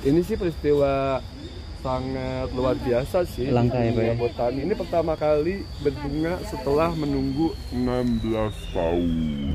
Ini sih peristiwa sangat luar biasa sih. Langka ya, Pak ya? Botani ini pertama kali berbunga setelah menunggu 16 tahun.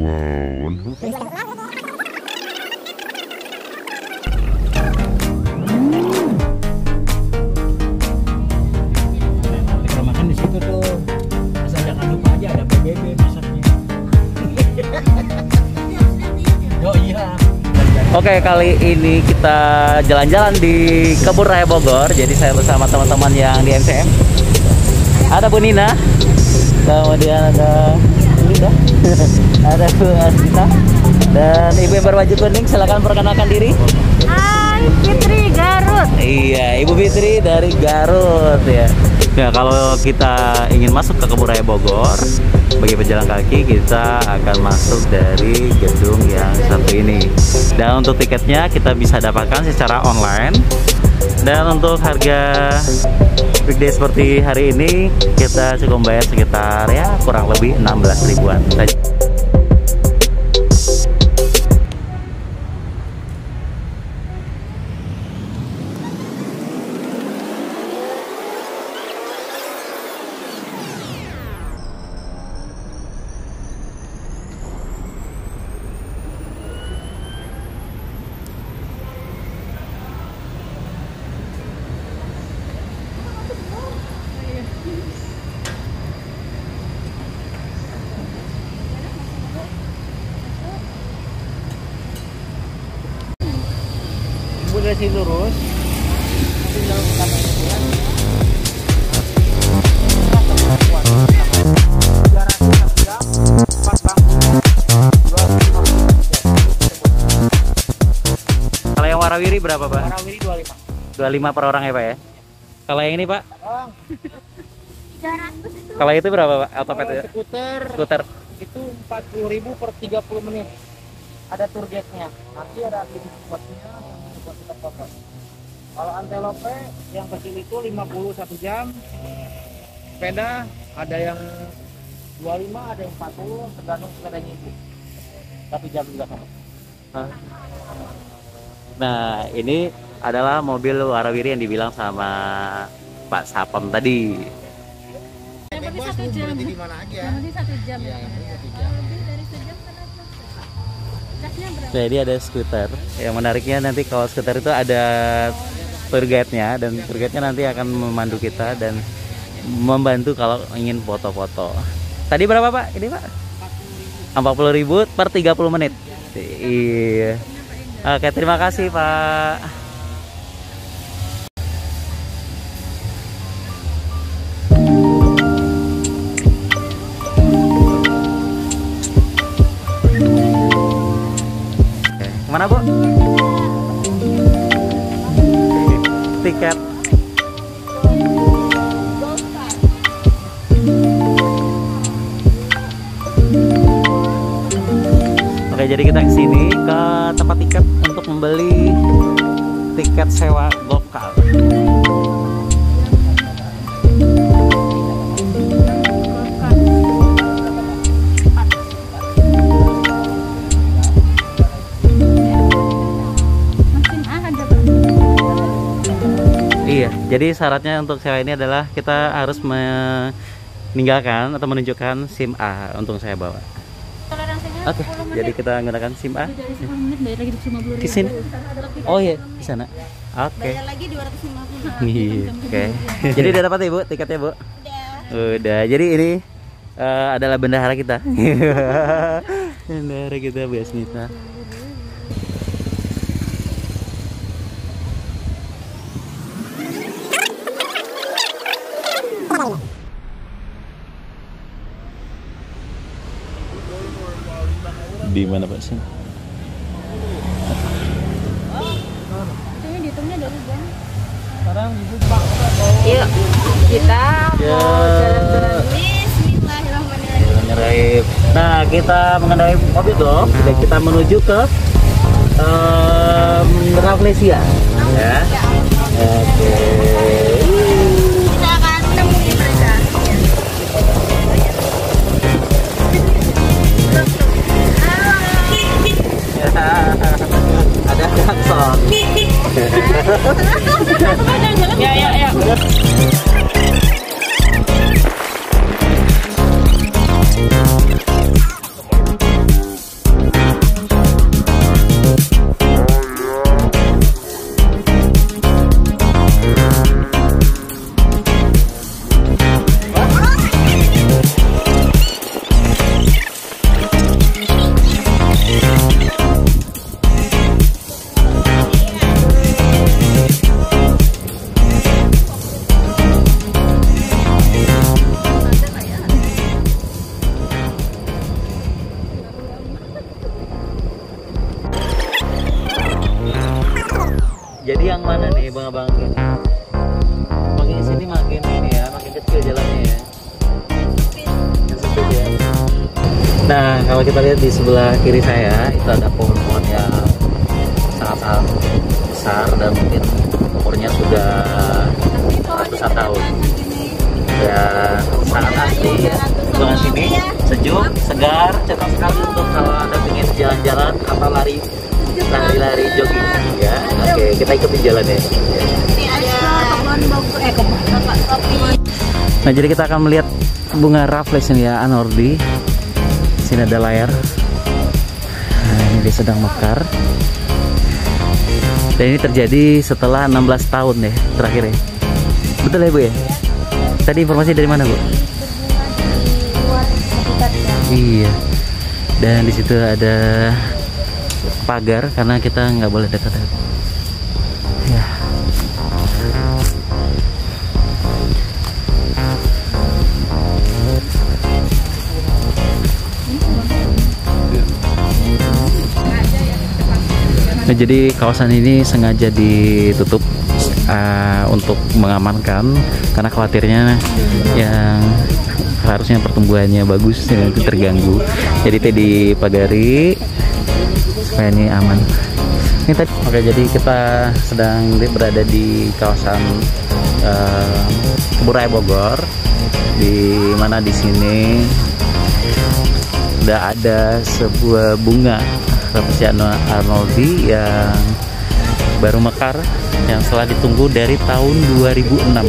Wow. Kita makan di situ tuh. Asal jangan lupa aja ada PBB masaknya. Oh iya. Oke, kali ini kita jalan-jalan di Kebun Raya Bogor. Jadi saya bersama teman-teman yang di MCM. Ada Bu Nina, kemudian ada Linda, ada Bu Asita, dan Ibu yang berbaju kuning. Silakan perkenalkan diri. Hai, Fitri Garut. Iya, Ibu Fitri dari Garut ya. Nah, kalau kita ingin masuk ke Kebun Raya Bogor, bagi pejalan kaki kita akan masuk dari gedung yang satu ini. Dan untuk tiketnya kita bisa dapatkan secara online. Dan untuk harga weekday seperti hari ini kita cukup bayar sekitar ya kurang lebih 16 ribuan saja. Udah sih lurus. Kalau yang warawiri berapa, Pak? Warawiri 25. 25 per orang ya, Pak ya? Kalau yang ini, Pak? 300 itu. Kalau itu berapa, Pak? Otopet ya? Skuter itu 40.000 per 30 menit. Ada tour guide-nya. Nanti ada aktivitas buatnya yang buat kita foto. Kalau antelope yang kecil itu 50 1 jam. Sepeda ada yang 25, ada yang 40, tergantung sepedanya itu. Tapi jam juga sama. Nah, ini adalah mobil warawiri yang dibilang sama Pak Sapem tadi. Yang penting 1 jam. Berarti di mana aja? Yang penting 1 jam. Iya, yang penting 1 jam. Kalau lebih dari sejam kan casnya berapa? Jadi ada skuter. Yang menariknya nanti kalau skuter itu ada tour guide-nya, dan tour guide-nya nanti akan memandu kita dan membantu kalau ingin foto-foto. Tadi berapa, Pak? Ini, Pak? 40.000 per 30 menit. Iya. Oke, terima kasih, Pak. Kemana, Bu? Tiket. Oke, jadi kita kesini ke tempat tiket untuk membeli tiket sewa lokal. Iya, jadi syaratnya untuk sewa ini adalah kita harus meninggalkan atau menunjukkan SIM A untuk saya bawa. Oke, jadi kita menggunakan SIM A. Dari 10 menit bayar lagi 250.000. Di sini? Oh iya, di sana. Oke. Bayar lagi 250. Iya, oke. Jadi udah dapat ya, Bu, tiketnya, Bu? Udah. Jadi ini adalah bendahara kita. Bendahara kita, Bu Asmita. Di mana, Pak, sih? Ini dihitungnya dari jam. Sekarang Yuk, kita Ya. mau jalan-jalan. Bismillahirrahmanirrahim. Nah, kita mengendarai mobil dong. Dan kita menuju ke Rafflesia. Ya. Oke. Kita akan menemui mereka. Ada klakson. Ya, ya, ya. Jadi yang mana nih bang-abang ini? Makin kesini makin ini ya, makin kecil jalannya ya. Yang sempit ya. Nah kalau kita lihat di sebelah kiri saya itu ada pohon-pohon yang sangat-sangat besar dan mungkin umurnya sudah ratusan tahun. Ya sangat asli ya. Lingkungan sini sejuk, segar, cocok sekali untuk kalau Anda ingin jalan-jalan atau lari-lari jogging ya. Oke, kita ikutin jalannya. Nah, jadi kita akan melihat bunga raffles ini ya, Anordi. Sini ada layar. Nah, ini dia sedang mekar. Dan ini terjadi setelah 16 tahun ya, terakhir ya. Betul ya, Bu ya? Tadi informasi dari mana, Bu? Iya. Dan di situ ada pagar karena kita nggak boleh dekat-dekat. Ya. Nah, jadi kawasan ini sengaja ditutup untuk mengamankan karena khawatirnya yang harusnya pertumbuhannya bagus ya, itu terganggu. Jadi dipagari supaya ini aman. Ini tadi. Oke, jadi kita sedang berada di kawasan Kebun Raya Bogor, di mana di sini udah ada sebuah bunga Rafflesia arnoldi yang baru mekar, yang setelah ditunggu dari tahun 2006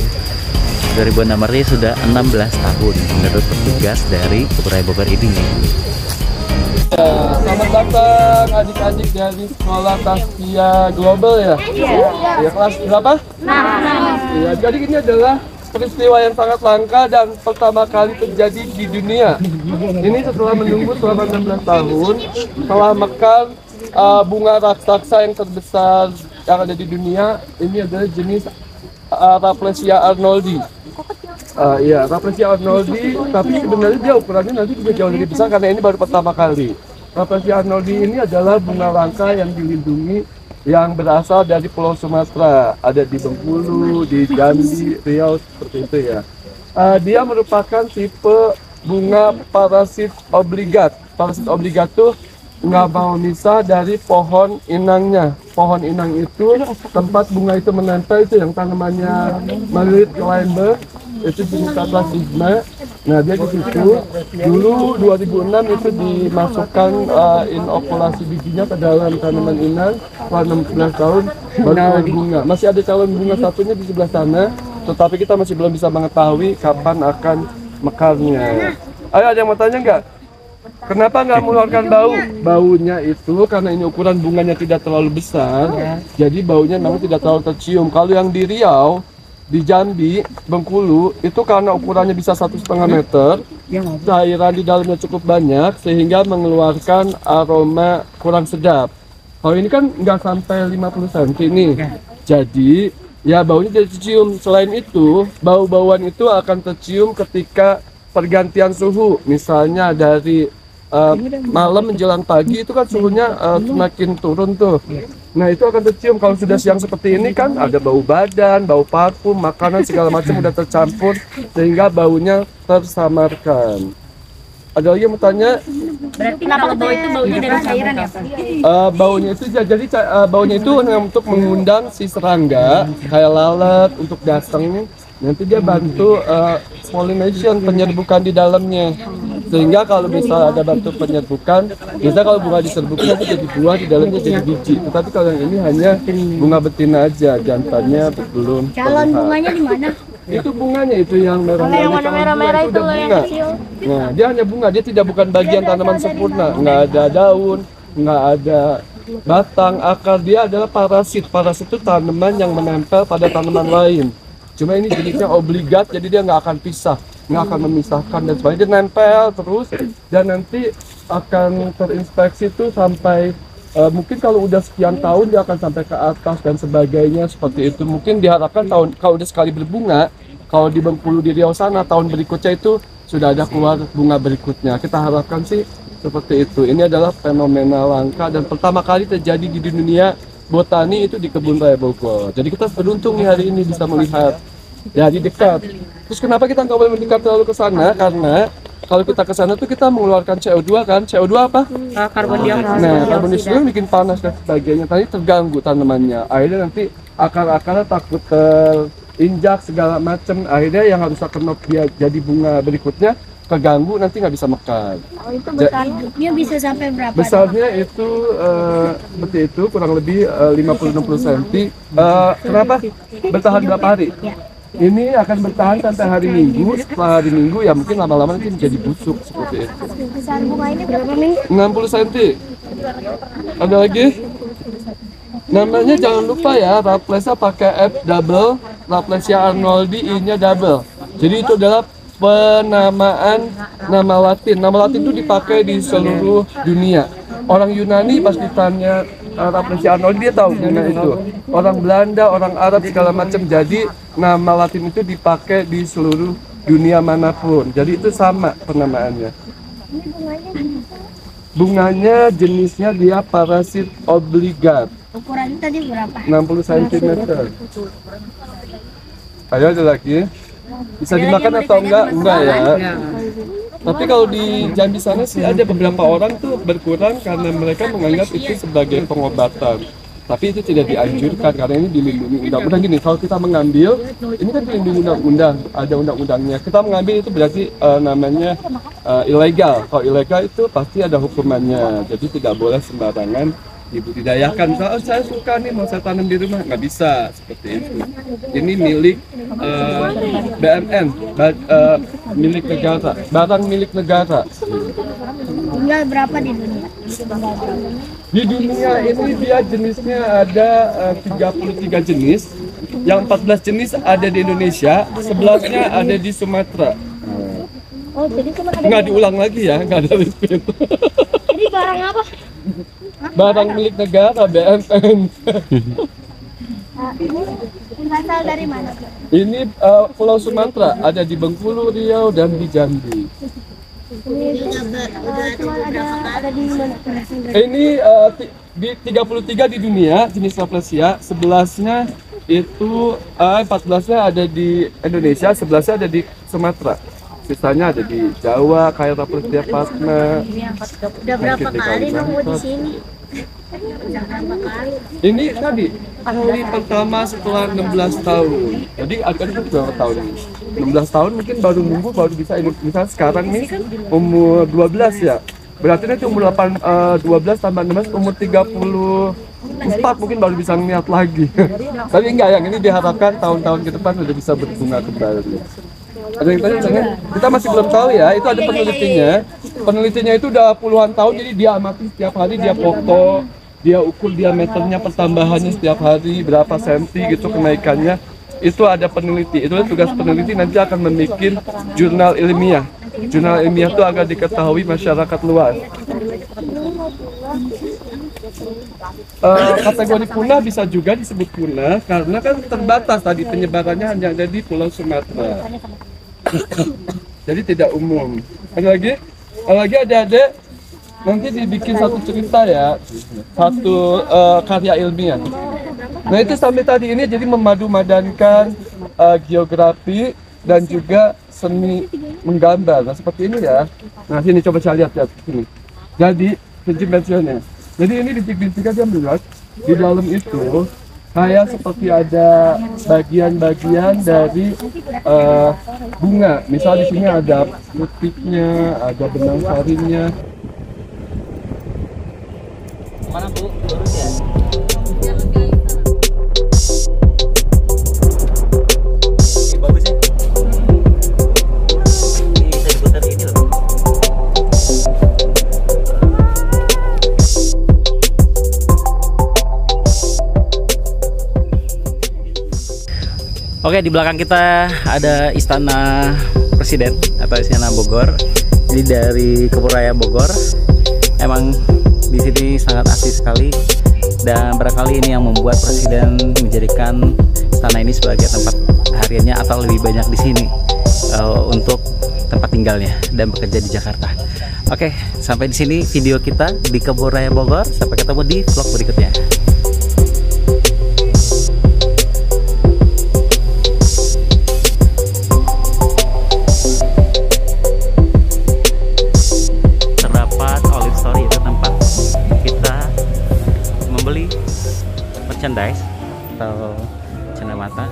artinya sudah 16 tahun menurut petugas dari Kebun Raya Bogor ini. Selamat datang adik-adik dari sekolah Taskia Global ya. Ya, kelas berapa? 6. Ya, jadi ini adalah peristiwa yang sangat langka dan pertama kali terjadi di dunia. Ini setelah menunggu selama 16 tahun, telah mekar bunga raksasa yang terbesar yang ada di dunia. Ini adalah jenis Rafflesia arnoldi. Ya, Rafflesia arnoldi, tapi sebenarnya dia ukurannya nanti juga jauh lebih besar karena ini baru pertama kali. Rafflesia arnoldi ini adalah bunga langka yang dilindungi yang berasal dari Pulau Sumatera, ada di Bengkulu, di Jambi, Riau, seperti itu ya. Dia merupakan tipe bunga parasit obligat. Parasit obligat itu nggak mau misah dari pohon inangnya. Pohon inang itu tempat bunga itu menempel, itu yang tanamannya Malit Climber, itu jenis Sigma. Nah, dia di situ dulu 2006 itu dimasukkan inokulasi bijinya ke dalam tanaman inang. Setelah 16 tahun baru bunga. Masih ada calon bunga satunya di sebelah sana, tetapi kita masih belum bisa mengetahui kapan akan mekarnya. Ayo, ada yang mau tanya nggak? Kenapa nggak mengeluarkan bau? Baunya itu karena ini ukuran bunganya tidak terlalu besar, jadi baunya memang tidak terlalu tercium. Kalau yang di Riau, di Jambi, Bengkulu, itu karena ukurannya bisa 1,5 meter, cairan di dalamnya cukup banyak sehingga mengeluarkan aroma kurang sedap. Kalau ini kan nggak sampai 50 cm nih, jadi ya baunya tidak tercium. Selain itu, bau-bauan itu akan tercium ketika pergantian suhu, misalnya dari malam menjelang pagi itu kan suhunya semakin turun tuh. Nah, itu akan tercium. Kalau sudah siang seperti ini kan ada bau badan, bau parfum, makanan segala macam udah tercampur sehingga baunya tersamarkan. Ada lagi yang mau tanya? Berarti kalau bau itu baunya dari cairan ya, Pak? Baunya itu jadi baunya itu untuk mengundang si serangga kayak lalat untuk datang. Nanti dia bantu pollination, penyerbukan di dalamnya. Sehingga kalau misalnya ada batu penyerbukan, biasanya kalau bunga diserbukan itu jadi buah, di dalamnya jadi biji. Tetapi kalau yang ini hanya bunga betina aja, jantannya belum Calon terlihat. bunganya di mana? Itu bunganya itu yang merah. Kalau yang warna merah-merah itu loh yang kecil. Nah, dia hanya bunga, dia tidak bukan bagian tanaman sempurna. Nggak ada daun, nggak ada batang, akar. Dia adalah parasit. Parasit itu tanaman yang menempel pada tanaman lain. Cuma ini jenisnya obligat, jadi dia nggak akan pisah, nggak akan memisahkan dan sebagainya. Dia nempel terus dan nanti akan terinspeksi itu sampai mungkin kalau udah sekian tahun dia akan sampai ke atas dan sebagainya seperti itu. Mungkin diharapkan tahun kalau udah sekali berbunga, kalau di Bengkulu di Riau sana tahun berikutnya itu sudah ada keluar bunga berikutnya. Kita harapkan sih seperti itu. Ini adalah fenomena langka dan pertama kali terjadi di dunia botani itu di Kebun Raya Bogor. Jadi kita beruntung nih hari ini bisa melihat dari dekat. Terus kenapa kita nggak boleh mendekat terlalu ke sana? Karena kalau kita ke sana tuh kita mengeluarkan CO2 kan. CO2 apa? Karbon dioksida. Nah, karbon dioksida bikin panas dan sebagainya. Tadi terganggu tanamannya. Akhirnya nanti akar-akarnya takut terinjak segala macam. Akhirnya yang harus kenop dia jadi bunga berikutnya keganggu, nanti nggak bisa mekar. Oh, itu besarnya bisa sampai berapa? Besarnya itu seperti itu, kurang lebih 50-60 cm. Kenapa? Bertahan berapa hari? Ini akan bertahan sampai hari Minggu. Setelah hari Minggu ya mungkin lama-lama nanti menjadi busuk seperti itu. Besar bunga ini berapa nih? 60 cm. Ada lagi? Namanya jangan lupa ya, Rafflesia pakai F double, Rafflesia arnoldi I-nya double. Jadi itu adalah penamaan nama Latin. Nama Latin itu dipakai di seluruh dunia. Orang Yunani pas ditanya Rafflesia arnoldi dia tahu nama itu. Orang Belanda, orang Arab segala macam. Jadi nama Latin itu dipakai di seluruh dunia manapun. Jadi itu sama penamaannya. Ini bunganya Bunganya jenisnya dia parasit obligat. ukurannya tadi berapa? 60 cm. Ayo ada lagi. Bisa dimakan atau enggak? Enggak ya. Tapi kalau di Jambi sana sih ada beberapa orang tuh berkurang karena mereka menganggap itu sebagai pengobatan. Tapi itu tidak dianjurkan karena ini dilindungi undang-undang. Gini, kalau kita mengambil, ini kan dilindungi undang-undang, ada undang-undangnya. Kita mengambil itu berarti namanya ilegal. Kalau ilegal itu pasti ada hukumannya. Jadi tidak boleh sembarangan dibudidayakan. Kalau saya suka nih mau saya tanam di rumah, nggak bisa seperti itu. Ini milik BNN, milik negara, barang milik negara. Tinggal berapa di dunia? Di dunia ini dia jenisnya ada 33 jenis. Yang 14 jenis ada di Indonesia, 11-nya ada di Sumatera. Oh, jadi cuma ada Nggak diulang lagi ya, nggak ada repeat. ini barang apa? Barang milik negara, BNN. Ini berasal dari mana? Ini Pulau Sumatera, ada di Bengkulu, Riau, dan di Jambi. Cuma ada di mana? Ini di 33 di dunia jenis Rafflesia, 11-nya itu 14-nya ada di Indonesia, 11-nya ada di Sumatera. Sisanya ada di Jawa, kayak Rafflesia Pasna. Udah berapa kali nunggu di sini? Udah berapa kali? Ini tadi kali pertama setelah 16 tahun. Jadi agak berapa tahun ini? 16 tahun mungkin baru nunggu baru bisa ini. Misalnya sekarang nih umur 12 ya. Berarti nanti umur 12 tambah 16 umur 34 mungkin baru bisa ngeliat lagi. Tapi enggak, yang ini diharapkan tahun-tahun ke depan sudah bisa berbunga kembali. Ada yang tanya, kita masih belum tahu ya, itu ada penelitinya. Penelitinya itu udah puluhan tahun, jadi dia amati setiap hari, dia foto, dia ukur diameternya, pertambahannya setiap hari, berapa senti gitu kenaikannya. Itu ada peneliti, itu tugas peneliti nanti akan membuat jurnal ilmiah. Jurnal ilmiah itu agar diketahui masyarakat luas. Kategori punah bisa juga disebut punah karena kan terbatas tadi penyebarannya hanya ada di Pulau Sumatera. Jadi tidak umum. Ada lagi? Ada lagi adik-adik? Nanti dibikin satu cerita ya, satu karya ilmiah. Nah itu sampai tadi ini jadi memadu-madankan geografi dan juga seni menggambar. Nah seperti ini ya. Nah sini coba saya lihat ya sini. Jadi dimensionnya. Jadi ini di 3 dia melihat di dalam itu kayak seperti ada bagian-bagian dari bunga. Misal di sini ada putihnya, ada benang sarinya. Mana Bu? Lurus ya? Bagus ya? Ini bisa diputar ini loh. Oke, di belakang kita ada Istana Presiden atau Istana Bogor. Jadi dari Kebun Raya Bogor, emang di sini sangat asli sekali, dan barangkali ini yang membuat Presiden menjadikan istana ini sebagai tempat hariannya atau lebih banyak di sini untuk tempat tinggalnya dan bekerja di Jakarta. Oke, sampai di sini video kita di Kebun Raya Bogor. Sampai ketemu di vlog berikutnya. Merchandise atau cenderamata